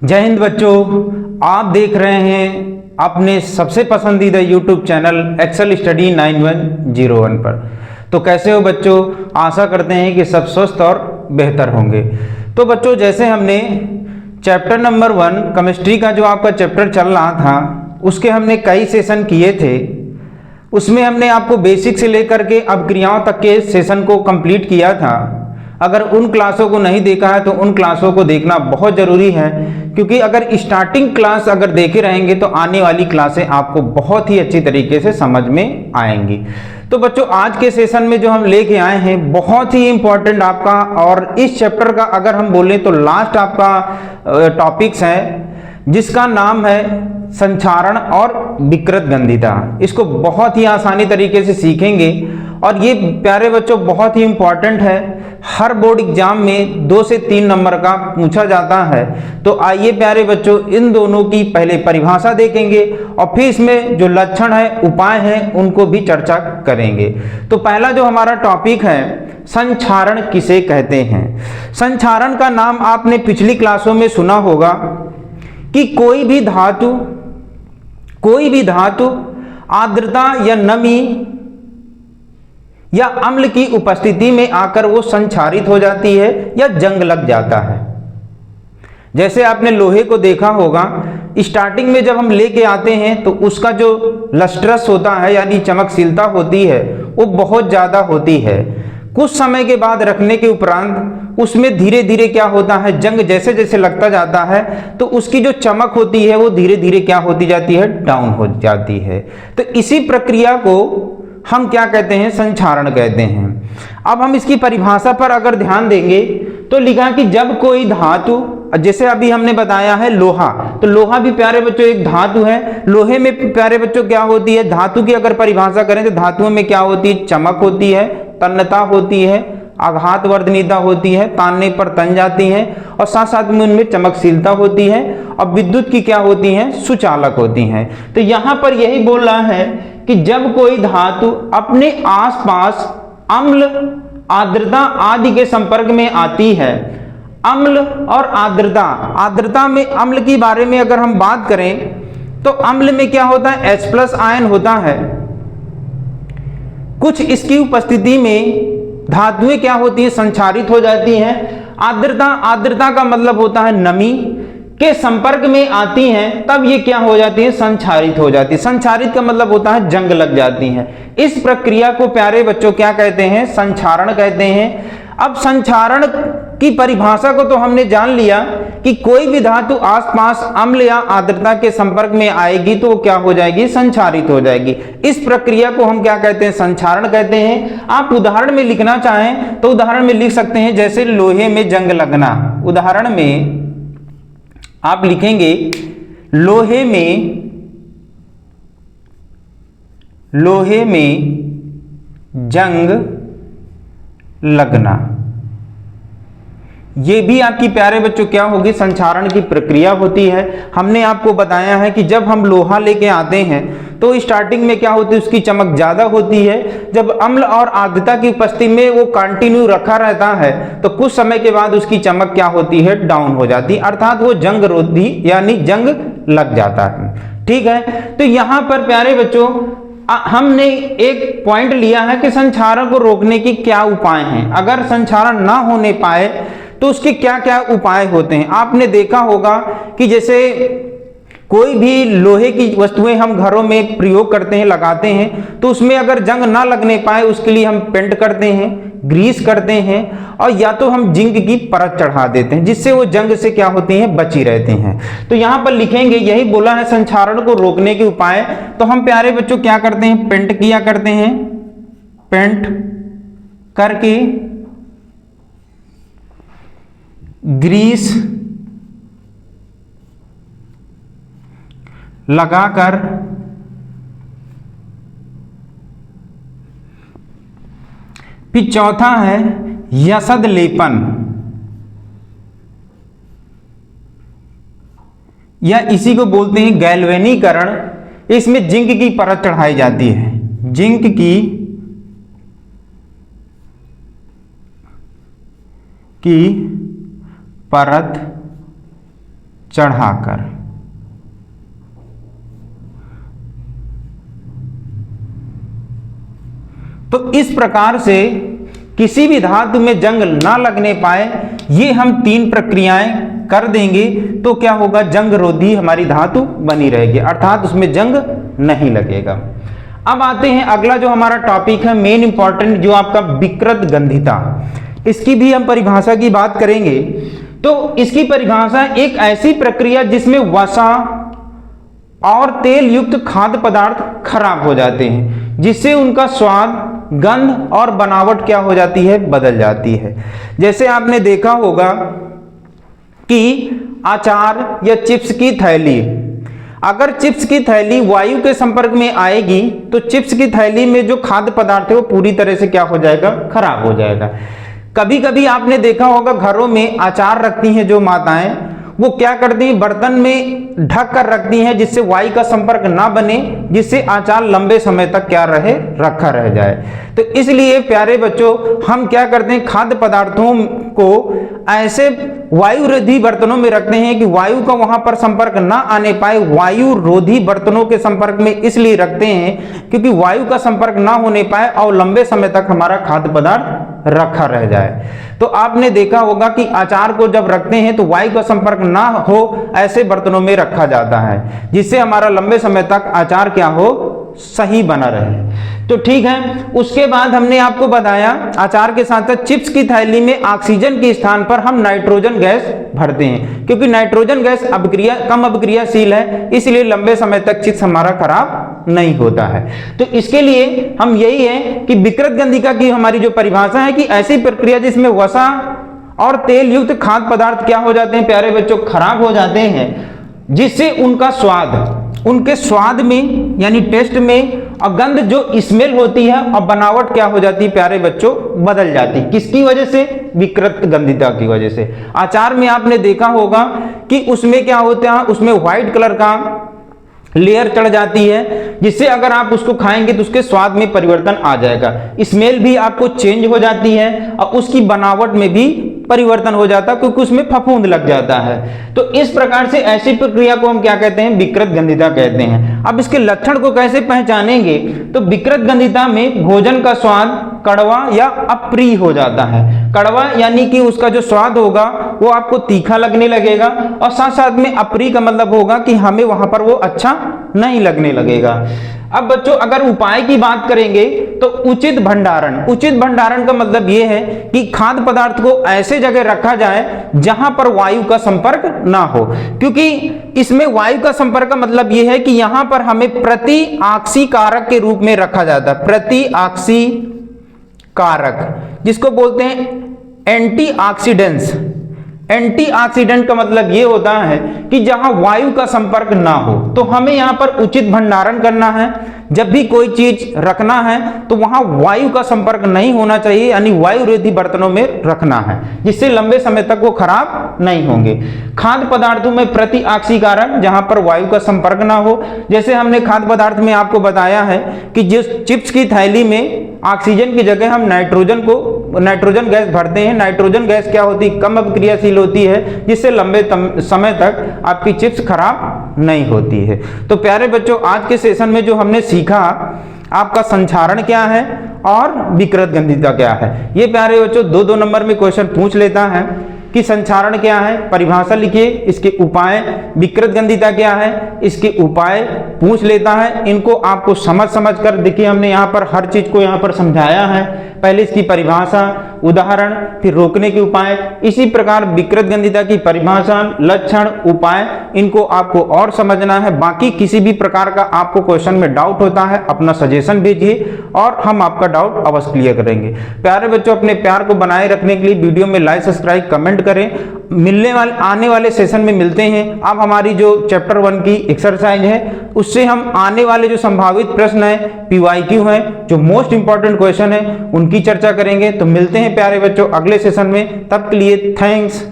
जय हिंद बच्चों, आप देख रहे हैं अपने सबसे पसंदीदा YouTube चैनल एक्सेल स्टडी 9101 पर। तो कैसे हो बच्चों? आशा करते हैं कि सब स्वस्थ और बेहतर होंगे। तो बच्चों, जैसे हमने चैप्टर नंबर 1 केमिस्ट्री का जो आपका चैप्टर चल रहा था, उसके हमने कई सेशन किए थे। उसमें हमने आपको बेसिक से लेकर के अब क्रियाओं तक के सेशन को कंप्लीट किया था। अगर उन क्लासों को नहीं देखा है तो उन क्लासों को देखना बहुत ज़रूरी है, क्योंकि अगर स्टार्टिंग क्लास अगर देखे रहेंगे तो आने वाली क्लासें आपको बहुत ही अच्छी तरीके से समझ में आएंगी। तो बच्चों, आज के सेशन में जो हम लेके आए हैं बहुत ही इम्पोर्टेंट आपका, और इस चैप्टर का अगर हम बोलें तो लास्ट आपका टॉपिक्स है, जिसका नाम है संचारण और विकृत गंधिता। इसको बहुत ही आसानी तरीके से सीखेंगे और ये प्यारे बच्चों बहुत ही इम्पॉर्टेंट है। हर बोर्ड एग्जाम में 2 से 3 नंबर का पूछा जाता है। तो आइए प्यारे बच्चों, इन दोनों की पहले परिभाषा देखेंगे और फिर इसमें जो लक्षण है, उपाय हैं, उनको भी चर्चा करेंगे। तो पहला जो हमारा टॉपिक है, संचारण किसे कहते हैं। संचारण का नाम आपने पिछली क्लासों में सुना होगा कि कोई भी धातु आर्द्रता या नमी या अम्ल की उपस्थिति में आकर वो संक्षारित हो जाती है या जंग लग जाता है। जैसे आपने लोहे को देखा होगा, स्टार्टिंग में जब हम लेके आते हैं तो उसका जो लस्ट्रस होता है यानी चमकशीलता होती है वो बहुत ज़्यादा होती है। कुछ समय के बाद रखने के उपरांत उसमें धीरे धीरे क्या होता है, जंग जैसे जैसे लगता जाता है तो उसकी जो चमक होती है वो धीरे धीरे क्या होती जाती है, डाउन हो जाती है। तो इसी प्रक्रिया को हम क्या कहते हैं, संचारण कहते हैं। अब हम इसकी परिभाषा पर अगर ध्यान देंगे तो लिखा कि जब कोई धातु, जैसे अभी हमने बताया है लोहा, तो लोहा भी प्यारे बच्चों एक धातु है। लोहे में प्यारे बच्चों क्या होती है, धातु की अगर परिभाषा करें तो धातुओं में क्या होती है, चमक होती है, तन्यता होती है, आघात वर्धनीयता होती है, तानने पर तन जाती है, और साथ साथ में उनमें चमकशीलता होती है, और विद्युत की क्या होती है, सुचालक होती हैं। तो यहाँ पर यही बोल रहा है कि जब कोई धातु अपने आसपास अम्ल, आर्द्रता आदि के संपर्क में आती है। अम्ल और आर्द्रता में अम्ल के बारे में अगर हम बात करें तो अम्ल में क्या होता है, H+ आयन होता है। कुछ इसकी उपस्थिति में धातुएं क्या होती है, संक्षारित हो जाती हैं। आर्द्रता का मतलब होता है नमी के संपर्क में आती हैं, तब ये क्या हो जाती है, संक्षारित हो जाती है। संक्षारित का मतलब होता है जंग लग जाती हैं। इस प्रक्रिया को प्यारे बच्चों क्या कहते हैं, संचारण कहते हैं। अब संचारण की परिभाषा को तो हमने जान लिया कि कोई भी धातु आसपास अम्ल या आर्द्रता के संपर्क में आएगी तो क्या हो जाएगी, संचारित हो जाएगी। इस प्रक्रिया को हम क्या कहते हैं, संचारण कहते हैं। आप उदाहरण में लिखना चाहें तो उदाहरण में लिख सकते हैं, जैसे लोहे में जंग लगना। उदाहरण में आप लिखेंगे लोहे में जंग लगना। ये भी आपकी प्यारे बच्चों क्या होगी, संचारण की प्रक्रिया होती है। हमने आपको बताया है कि जब हम लोहा लेके आते हैं तो स्टार्टिंग में क्या होती है, उसकी चमक ज्यादा होती है। जब अम्ल और आर्द्रता की उपस्थिति में वो कंटिन्यू रखा रहता है तो कुछ समय के बाद उसकी चमक क्या होती है, डाउन हो जाती है, अर्थात वो जंग रोधी यानी जंग लग जाता है। ठीक है, तो यहाँ पर प्यारे बच्चों हमने एक पॉइंट लिया है कि संचारण को रोकने की क्या उपाय हैं। अगर संचारण ना होने पाए तो उसके क्या क्या उपाय होते हैं। आपने देखा होगा कि जैसे कोई भी लोहे की वस्तुएं हम घरों में प्रयोग करते हैं, लगाते हैं, तो उसमें अगर जंग ना लगने पाए उसके लिए हम पेंट करते हैं, ग्रीस करते हैं, और या तो हम जिंक की परत चढ़ा देते हैं, जिससे वो जंग से क्या होती हैं, बची रहते हैं। तो यहाँ पर लिखेंगे, यही बोला है संचारण को रोकने के उपाय। तो हम प्यारे बच्चों क्या करते हैं, पेंट किया करते हैं। पेंट करके ग्रीस लगाकर फिर चौथा है यशद लेपन, या इसी को बोलते हैं गैल्वेनीकरण। इसमें जिंक की परत चढ़ाई जाती है, जिंक की परत चढ़ाकर। तो इस प्रकार से किसी भी धातु में जंग ना लगने पाए, ये हम 3 प्रक्रियाएं कर देंगे तो क्या होगा, जंग रोधी हमारी धातु बनी रहेगी, अर्थात उसमें जंग नहीं लगेगा। अब आते हैं अगला जो हमारा टॉपिक है मेन इंपॉर्टेंट, जो आपका विकृत गंधिता। इसकी भी हम परिभाषा की बात करेंगे। तो इसकी परिभाषा एक ऐसी प्रक्रिया जिसमें वसा और तेल युक्त खाद्य पदार्थ खराब हो जाते हैं, जिससे उनका स्वाद, गंध और बनावट क्या हो जाती है, बदल जाती है। जैसे आपने देखा होगा कि अचार या चिप्स की थैली, अगर चिप्स की थैली वायु के संपर्क में आएगी तो चिप्स की थैली में जो खाद्य पदार्थ है वो पूरी तरह से क्या हो जाएगा, खराब हो जाएगा। कभी कभी आपने देखा होगा घरों में अचार रखती हैं जो माताएं, वो क्या करती हैं, बर्तन में ढक कर रखती हैं जिससे वायु का संपर्क ना बने, जिससे अचार लंबे समय तक क्या रहे, रखा रह जाए। तो इसलिए प्यारे बच्चों हम क्या करते हैं, खाद्य पदार्थों को ऐसे वायु रोधी बर्तनों में रखते हैं कि वायु का वहां पर संपर्क ना आने पाए। वायु रोधी बर्तनों के संपर्क में इसलिए रखते हैं क्योंकि वायु का संपर्क ना होने पाए और लंबे समय तक हमारा खाद्य पदार्थ रखा रह जाए। तो आपने देखा होगा कि अचार को जब रखते हैं तो वायु का संपर्क ना हो, ऐसे बर्तनों में रखा जाता है, जिससे हमारा लंबे समय तक अचार क्या हो, सही बना रहे। तो ठीक है, उसके बाद हमने आपको बताया अचार के साथ साथ चिप्स की थैली में ऑक्सीजन के स्थान पर हम नाइट्रोजन गैस भरते हैं, क्योंकि नाइट्रोजन गैस कम अभिक्रियाशील है, इसलिए लंबे समय तक चिप्स हमारा खराब नहीं होता है। तो इसके लिए हम यही है कि विकृत गंधिका की हमारी जो परिभाषा है कि ऐसी प्रक्रिया जिसमें वसा और तेल युक्त खाद्य पदार्थ क्या हो जाते हैं प्यारे बच्चों, खराब हो जाते हैं, जिससे उनका स्वाद, उनके स्वाद में यानी टेस्ट में और गंध जो स्मेल होती है और बनावट क्या हो जाती है प्यारे बच्चों, बदल जाती है। किसकी वजह से, विकृत गंधिता की वजह से। अचार में आपने देखा होगा कि उसमें क्या होता है, उसमें व्हाइट कलर का लेयर चढ़ जाती है, जिससे अगर आप उसको खाएंगे तो उसके स्वाद में परिवर्तन आ जाएगा, स्मेल भी आपको चेंज हो जाती है और उसकी बनावट में भी परिवर्तन हो जाता है, क्योंकि उसमें फफूंद लग जाता है। तो इस प्रकार से ऐसी प्रक्रिया को हम क्या कहते हैं, विकृत गंधिता कहते हैं। अब इसके लक्षण को कैसे पहचानेंगे, तो विकृत गंधिता में भोजन का स्वाद कड़वा या अप्रिय हो जाता है। कड़वा यानी कि उसका जो स्वाद होगा वो आपको तीखा लगने लगेगा, और साथ साथ में अप्रिय का मतलब होगा कि हमें वहां पर वो अच्छा नहीं लगने लगेगा। अब बच्चों अगर उपाय की बात करेंगे तो उचित भंडारण, उचित भंडारण का मतलब यह है कि खाद्य पदार्थ को ऐसे जगह रखा जाए जहां पर वायु का संपर्क ना हो, क्योंकि इसमें वायु का संपर्क का मतलब यह है कि यहां पर हमें प्रति ऑक्सी कारक के रूप में रखा जाता है, प्रति ऑक्सी कारक, जिसको बोलते हैं एंटीऑक्सीडेंट्स। एंटीऑक्सीडेंट का मतलब ये होता है कि जहां वायु का संपर्क ना हो, तो हमें यहां पर उचित भंडारण करना है। जब भी कोई चीज रखना है तो वहां वायु का संपर्क नहीं होना चाहिए, यानी वायु रोधी बर्तनों में रखना है, जिससे लंबे समय तक वो खराब नहीं होंगे। खाद्य पदार्थों में प्रति ऑक्सी कारक, जहां पर वायु का संपर्क ना हो, जैसे हमने खाद्य पदार्थ में आपको बताया है कि जिस चिप्स की थैली में ऑक्सीजन की जगह हम नाइट्रोजन गैस भरते हैं। नाइट्रोजन गैस क्या होती है, कम अभिक्रियाशील होती है, जिससे लंबे समय तक आपकी चिप्स खराब नहीं होती है। तो प्यारे बच्चों आज के सेशन में जो हमने सीखा, आपका संचारण क्या है और विकृत गंधिता क्या है, ये प्यारे बच्चों 2-2 नंबर में क्वेश्चन पूछ लेता है कि संचारण क्या है, परिभाषा लिखिए, इसके उपाय, विकृत गंधिता क्या है, इसके उपाय पूछ लेता है। इनको आपको समझ कर देखिए, हमने यहाँ पर हर चीज को यहाँ पर समझाया है, पहले इसकी परिभाषा, उदाहरण, फिर रोकने के उपाय। इसी प्रकार विकृत गंधिता की परिभाषा, लक्षण, उपाय, इनको आपको और समझना है। बाकी किसी भी प्रकार का आपको क्वेश्चन में डाउट होता है, अपना सजेशन भेजिए और हम आपका डाउट अवश्य क्लियर करेंगे। प्यारे बच्चों अपने प्यार को बनाए रखने के लिए वीडियो में लाइक, सब्सक्राइब, कमेंट करें। आने वाले सेशन में मिलते हैं। अब हमारी जो चैप्टर 1 की एक्सरसाइज है, उससे हम आने वाले जो संभावित प्रश्न है, PYQ है, जो मोस्ट इंपॉर्टेंट क्वेश्चन है, उनकी चर्चा करेंगे। तो मिलते हैं प्यारे बच्चों अगले सेशन में, तब के लिए थैंक्स।